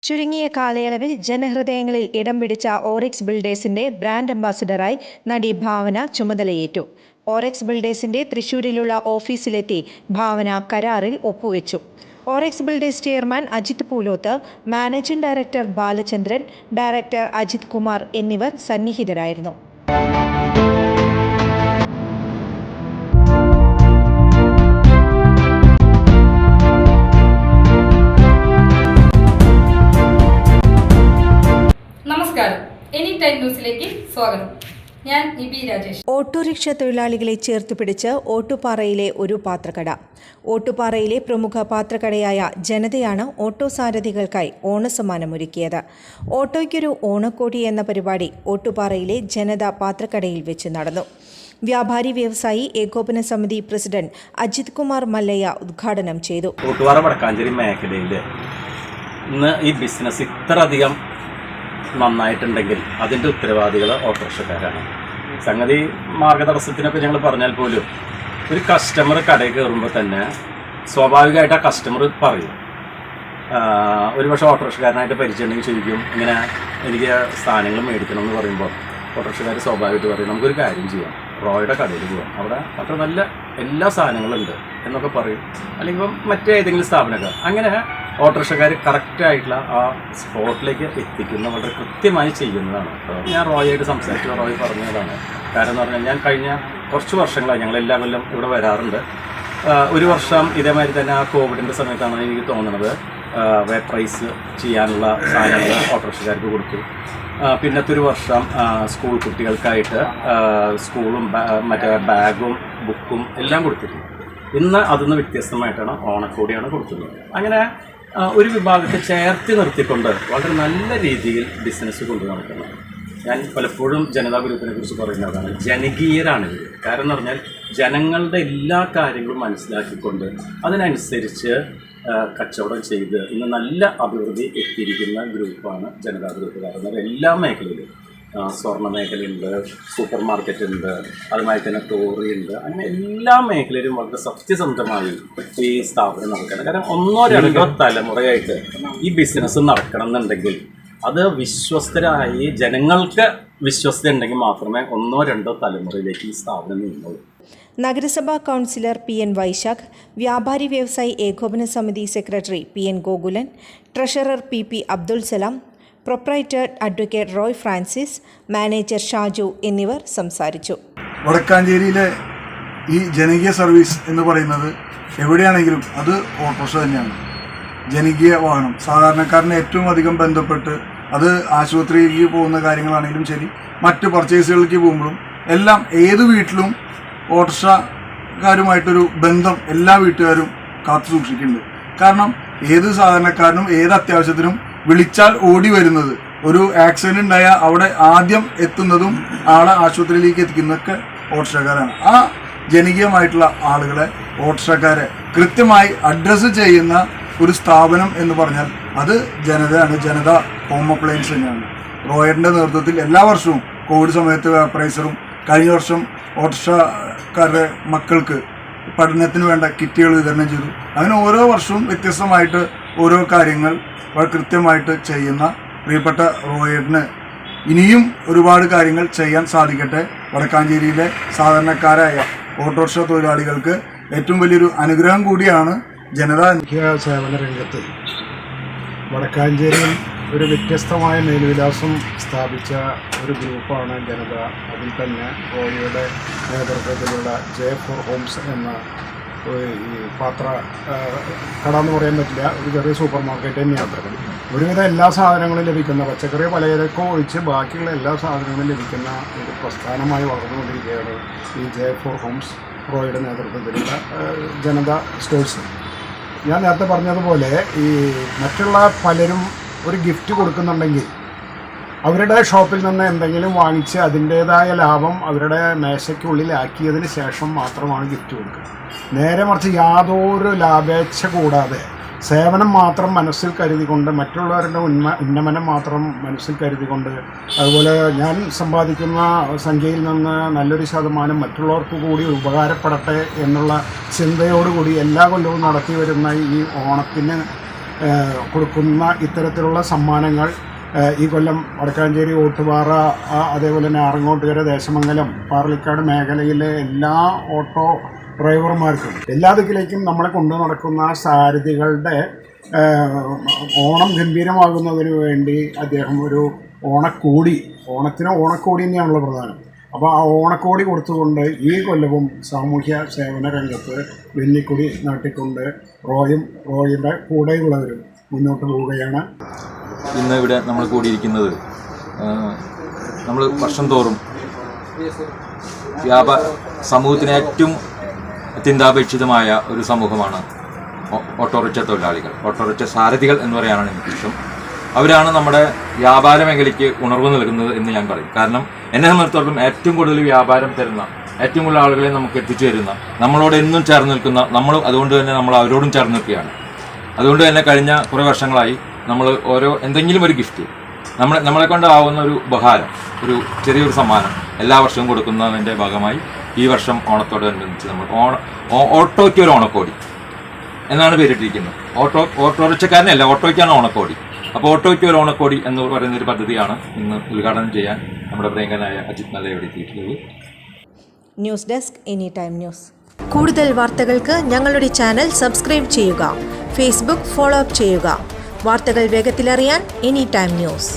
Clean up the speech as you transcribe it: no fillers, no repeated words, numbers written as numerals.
ചുരുങ്ങിയ കാലയളവിൽ ജനഹൃദയങ്ങളിൽ ഇടം പിടിച്ച ഓറിക്സ് ബിൽഡേഴ്സിന്റെ ബ്രാൻഡ് അംബാസിഡറായി നടി ഭാവന ചുമതലയേറ്റു. ഓറിക്സ് ബിൽഡേഴ്സിന്റെ തൃശൂരിലുള്ള ഓഫീസിലെത്തി ഭാവന കരാറിൽ ഒപ്പുവെച്ചു. Oryx builders chairman Ajith Pooloth, managing director Balachandran, director Ajith Kumar എന്നിവർ സന്നിഹിതരായിരുന്നു. നമസ്കാരം, എനി ടൈം ന്യൂസിലേക്ക് സ്വാഗതം. ഞാൻ നിബി രാജേഷ്. ഓട്ടോറിക്ഷ തൊഴിലാളികളെ ചേർത്തുപിടിച്ച് ഓട്ടുപാറയിലെ ഒരു പാത്രക്കട. ഓട്ടുപാറയിലെ പ്രമുഖ പാത്രക്കടയായ ജനതയാണ് ഓട്ടോ സാരഥികൾക്കായി ഓണസമ്മാനമൊരുക്കിയത്. ഓട്ടോയ്ക്കൊരു ഓണക്കോടി എന്ന പരിപാടി ഓട്ടുപാറയിലെ ജനത പാത്രക്കടയിൽ വെച്ച് നടന്നു. വ്യാപാരി വ്യവസായി ഏകോപന സമിതി പ്രസിഡന്റ് അജിത് കുമാർ മല്ലയ്യ ഉദ്ഘാടനം ചെയ്തു. ഓട്ടുപാറ വടക്കാഞ്ചേരി മേഖലയിൽ ഇന്ന് ഈ ബിസിനസ് ഇത്രയധികം നന്നായിട്ടുണ്ടെങ്കിൽ അതിൻ്റെ ഉത്തരവാദികൾ ഓട്ടോറിക്ഷക്കാരാണ്. സംഗതി മാർഗതടസ്സത്തിനൊക്കെ ഞങ്ങൾ പറഞ്ഞാൽ പോലും ഒരു കസ്റ്റമർ കടയിൽ കയറുമ്പോൾ തന്നെ സ്വാഭാവികമായിട്ട് ആ കസ്റ്റമർ പറയും. ഒരുപക്ഷെ ഓട്ടോറിക്ഷക്കാരനായിട്ട് പരിചയമുണ്ടെങ്കിൽ ചോദിക്കും, ഇങ്ങനെ എനിക്ക് സാധനങ്ങൾ മേടിക്കണം എന്ന് പറയുമ്പോൾ ഓട്ടോറിക്ഷക്കാർ സ്വാഭാവികമായിട്ട് പറയും, നമുക്കൊരു കാര്യം ചെയ്യാം, റോയുടെ കടയിൽ പോകാം, അവിടെ അത്ര നല്ല എല്ലാ സാധനങ്ങളുണ്ട് എന്നൊക്കെ പറയും. അല്ലെങ്കിൽ മറ്റേതെങ്കിലും സ്ഥാപനക്കാർ അങ്ങനെ ഓട്ടോറിക്ഷക്കാർ കറക്റ്റായിട്ടുള്ള ആ സ്പോട്ടിലേക്ക് എത്തിക്കുന്ന വളരെ കൃത്യമായി ചെയ്യുന്നതാണ്. ഞാൻ റോയായിട്ട് സംസാരിച്ചു, റോയ് പറഞ്ഞതാണ്. കാരണം എന്ന് പറഞ്ഞാൽ ഞാൻ കഴിഞ്ഞ കുറച്ച് വർഷങ്ങളായി ഞങ്ങൾ എല്ലാ കൊല്ലം ഇവിടെ വരാറുണ്ട്. ഒരു വർഷം ഇതേമാതിരി തന്നെ ആ കോവിഡിൻ്റെ സമയത്താണ് എനിക്ക് തോന്നുന്നത് വേപ്പറൈസ് ചെയ്യാനുള്ള സാധനങ്ങൾ ഓട്ടോറിക്ഷക്കാർക്ക് കൊടുത്തു. പിന്നത്തെ ഒരു വർഷം സ്കൂൾ കുട്ടികൾക്കായിട്ട് സ്കൂളും മറ്റേ ബാഗും ബുക്കും എല്ലാം കൊടുത്തിട്ടുണ്ട്. ഇന്ന് അതിന്ന് വ്യത്യസ്തമായിട്ടാണ് ഓണക്കോടിയാണ് കൊടുക്കുന്നത്. അങ്ങനെ ഒരു വിഭാഗത്തെ ചേർത്ത് നിർത്തിക്കൊണ്ട് വളരെ നല്ല രീതിയിൽ ബിസിനസ് കൊണ്ടു നടക്കുന്നത്. ഞാൻ പലപ്പോഴും ജനതാ ഗ്രൂപ്പിനെ കുറിച്ച് പറയുന്നതാണ്, ജനകീയരാണ് ഇവർ. കാരണം എന്ന് പറഞ്ഞാൽ ജനങ്ങളുടെ എല്ലാ കാര്യങ്ങളും മനസ്സിലാക്കിക്കൊണ്ട് അതിനനുസരിച്ച് കച്ചവടം ചെയ്ത് ഇന്ന് നല്ല അഭിവൃദ്ധി എത്തിയിരിക്കുന്ന ഗ്രൂപ്പാണ് ജനതാ ഗ്രൂപ്പ്. കാരണം എല്ലാ മേഖലയിലും സ്വർണ്ണ മേഖലയുണ്ട്, സൂപ്പർ മാർക്കറ്റ് ഉണ്ട്, അതുമായി തന്നെ ടോറി ഉണ്ട്, അങ്ങനെ എല്ലാ മേഖലയിലും വളരെ സത്യസന്ധമായി ഈ സ്ഥാപനം നടക്കണം. കാരണം ഒന്നോ രണ്ടോ തലമുറയായിട്ട് ഈ ബിസിനസ് നടക്കണം എന്നുണ്ടെങ്കിൽ അത് വിശ്വസ്തരായി ജനങ്ങൾക്ക് വിശ്വസ്ത ഉണ്ടെങ്കിൽ മാത്രമേ ഒന്നോ രണ്ടോ തലമുറയിലേക്ക് ഈ സ്ഥാപനം നീങ്ങുള്ളൂ. നഗരസഭാ കൗൺസിലർ PN വൈശാഖ്, വ്യാപാരി വ്യവസായി ഏകോപന സമിതി secretary PN Gokulan, treasurer PP Abdul Salam, proprietor advocate Roy Francis, manager Shaju എന്നിവർ സംസാരിച്ചു. വടക്കാഞ്ചേരിയിലെ ഈ ജനകീയ സർവീസ് എന്ന് പറയുന്നത് എവിടെയാണെങ്കിലും അത് ഓട്ടോറിക്ഷ തന്നെയാണ്. ജനകീയ വാഹനം സാധാരണക്കാരന് ഏറ്റവും അധികം ബന്ധപ്പെട്ട് അത് ആശുപത്രിയിലേക്ക് പോകുന്ന കാര്യങ്ങളാണെങ്കിലും ശരി, മറ്റ് പർച്ചേസുകളിലേക്ക് പോകുമ്പോഴും എല്ലാം ഏത് വീട്ടിലും ഓട്ടോറിക്ഷക്കാരുമായിട്ടൊരു ബന്ധം എല്ലാ വീട്ടുകാരും കാത്തു സൂക്ഷിക്കുന്നുണ്ട്. കാരണം ഏത് സാധാരണക്കാരനും ഏത് അത്യാവശ്യത്തിനും വിളിച്ചാൽ ഓടി വരുന്നത്, ഒരു ആക്സിഡന്റ് ഉണ്ടായാൽ അവിടെ ആദ്യം എത്തുന്നതും ആളെ ആശുപത്രിയിലേക്ക് എത്തിക്കുന്നതൊക്കെ ഓട്ടോറിക്ഷക്കാരാണ്. ആ ജനകീയമായിട്ടുള്ള ആളുകളെ ഓട്ടോറിക്ഷക്കാരെ കൃത്യമായി അഡ്രസ്സ് ചെയ്യുന്ന ഒരു സ്ഥാപനം എന്ന് പറഞ്ഞാൽ അത് ജനതയാണ്. ജനത ഹോം അപ്ലയൻസ് തന്നെയാണ്. റോയറിൻ്റെ നേതൃത്വത്തിൽ എല്ലാ വർഷവും കോവിഡ് സമയത്ത് വേപ്പറൈസറും, കഴിഞ്ഞ വർഷം ഓട്ടോറിക്ഷക്കാരുടെ മക്കൾക്ക് പഠനത്തിന് വേണ്ട കിറ്റുകൾ വിതരണം ചെയ്തു. അങ്ങനെ ഓരോ വർഷവും വ്യത്യസ്തമായിട്ട് ഓരോ കാര്യങ്ങൾ വളരെ കൃത്യമായിട്ട് ചെയ്യുന്ന പ്രിയപ്പെട്ട റോയറിന് ഇനിയും ഒരുപാട് കാര്യങ്ങൾ ചെയ്യാൻ സാധിക്കട്ടെ. വടക്കാഞ്ചേരിയിലെ സാധാരണക്കാരായ ഓട്ടോറിക്ഷ തൊഴിലാളികൾക്ക് ഏറ്റവും വലിയൊരു അനുഗ്രഹം കൂടിയാണ് ജനത. സേവന രംഗത്ത് വടക്കാഞ്ചേരിയിൽ ഒരു വ്യത്യസ്തമായ മേൽവിലാസം സ്ഥാപിച്ച ഒരു ഗ്രൂപ്പാണ് ജനത. അതിൽ തന്നെ റോയിയുടെ നേതൃത്വത്തിലുള്ള J4 ഹോംസ് എന്ന ഈ പാത്ര കട എന്ന് പറയാൻ പറ്റില്ല, ഒരു ചെറിയ സൂപ്പർ മാർക്കറ്റ് തന്നെയാണ്. ഒരുവിധം എല്ലാ സാധനങ്ങളും ലഭിക്കുന്ന, പച്ചക്കറി പലചരക്കോ ഒഴിച്ച് ബാക്കിയുള്ള എല്ലാ സാധനങ്ങളും ലഭിക്കുന്ന ഒരു പ്രസ്ഥാനമായി വളർന്നുകൊണ്ടിരിക്കുകയാണ് ഈ J4 ഹോംസ് റോയുടെ നേതൃത്വത്തിലുള്ള ജനത സ്റ്റോഴ്സ്. ഞാൻ നേരത്തെ പറഞ്ഞതുപോലെ ഈ മറ്റുള്ള പലരും ഒരു ഗിഫ്റ്റ് കൊടുക്കുന്നുണ്ടെങ്കിൽ അവരുടെ ഷോപ്പിൽ നിന്ന് എന്തെങ്കിലും വാങ്ങിച്ച് അതിൻ്റേതായ ലാഭം അവരുടെ മേശയ്ക്കുള്ളിലാക്കിയതിന് ശേഷം മാത്രമാണ് ഗിഫ്റ്റ് കൊടുക്കുക. നേരെ മറിച്ച് യാതൊരു ലാഭേച്ഛ കൂടാതെ സേവനം മാത്രം മനസ്സിൽ കരുതിക്കൊണ്ട്, മറ്റുള്ളവരുടെ ഉന്നമനം മാത്രം മനസ്സിൽ കരുതിക്കൊണ്ട്, അതുപോലെ ഞാൻ സമ്പാദിക്കുന്ന സംഖ്യയിൽ നിന്ന് നല്ലൊരു ശതമാനം മറ്റുള്ളവർക്ക് കൂടി ഉപകാരപ്പെടട്ടെ എന്നുള്ള ചിന്തയോടുകൂടി എല്ലാ കൊല്ലവും നടത്തി വരുന്ന ഈ ഓണത്തിന് കൊടുക്കുന്ന ഇത്തരത്തിലുള്ള സമ്മാനങ്ങൾ ഈ കൊല്ലം വടക്കാഞ്ചേരി, ഓട്ടുപാറ, അതേപോലെ തന്നെ ആറങ്ങോട്ടുകര, ദേശമംഗലം, പാർലിക്കാട് മേഖലയിലെ എല്ലാ ഓട്ടോ ഡ്രൈവർമാർക്കും എല്ലാ ദിക്കിലേക്കും നമ്മളെ കൊണ്ടു നടക്കുന്ന സാരഥികളുടെ ഓണം ഗംഭീരമാകുന്നതിന് വേണ്ടി അദ്ദേഹം ഒരു ഓണക്കോടി, ഓണത്തിന് ഓണക്കോടി തന്നെയാണല്ലോ പ്രധാനം. അപ്പോൾ ആ ഓണക്കോടി കൊടുത്തുകൊണ്ട് ഈ കൊല്ലവും സാമൂഹ്യ സേവന രംഗത്ത് വെന്നിക്കൊടി നാട്ടിക്കൊണ്ട് റോയിയുടെ കൂടെയുള്ളവരും മുന്നോട്ട് പോവുകയാണ്. ഇന്ന് ഇവിടെ നമ്മൾ കൂടിയിരിക്കുന്നത് നമ്മൾ വർഷം തോറും സമൂഹത്തിന് ഏറ്റവും അത്യന്താപേക്ഷിതമായ ഒരു സമൂഹമാണ് ഓട്ടോറിക്ഷ തൊഴിലാളികൾ, ഓട്ടോറിക്ഷ സാരഥികൾ എന്ന് പറയാനാണ് എനിക്കിഷ്ടം. അവരാണ് നമ്മുടെ വ്യാപാര മേഖലയ്ക്ക് ഉണർവ് നൽകുന്നത് എന്ന് ഞാൻ പറയും. കാരണം എന്നെ സംബന്ധിച്ചിടത്തോളം ഏറ്റവും കൂടുതൽ വ്യാപാരം തരുന്ന, ഏറ്റവും കൂടുതൽ ആളുകളെ നമുക്ക് എത്തിച്ചു തരുന്ന, നമ്മളോട് എന്നും ചേർന്ന് നിൽക്കുന്ന, അതുകൊണ്ട് തന്നെ നമ്മൾ അവരോടും ചേർന്ന് നിൽക്കുകയാണ്. അതുകൊണ്ട് തന്നെ കഴിഞ്ഞ കുറേ വർഷങ്ങളായി നമ്മൾ എന്തെങ്കിലും ഒരു ഗിഫ്റ്റ്, നമ്മളെ കൊണ്ടാവുന്ന ഒരു ഉപഹാരം, ഒരു ചെറിയൊരു സമ്മാനം എല്ലാ വർഷവും കൊടുക്കുന്നതിൻ്റെ ഭാഗമായി ഈ വർഷം ഓണത്തോടനുബന്ധിച്ച് നമ്മൾ ഓട്ടോയ്ക്ക് ഒരു ഓണക്കോടി എന്നാണ് പേരിട്ടിരിക്കുന്നത്. ഓട്ടോറിക്ഷക്കാരനല്ല, ഓട്ടോയ്ക്കാണ് ഓണക്കോടി. അപ്പോൾ ഓട്ടോയ്ക്ക് ഒരു ഓണക്കോടി എന്ന് പറയുന്നൊരു പദ്ധതിയാണ് ഇന്ന് ഉദ്ഘാടനം ചെയ്യാൻ നമ്മുടെ പ്രിയങ്കനായ അജിത് മല്ലയുടെ എത്തിയിട്ടുള്ളത്. News desk any time news. കൂടുതൽ വാർത്തകൾക്ക് ഞങ്ങളുടെ ചാനൽ സബ്സ്ക്രൈബ് ചെയ്യുക. ഫേസ്ബുക്ക് ഫോളോ അപ്പ് ചെയ്യുക. വാർത്തകൾ വേഗത്തിലറിയാൻ എനി ടൈം ന്യൂസ്.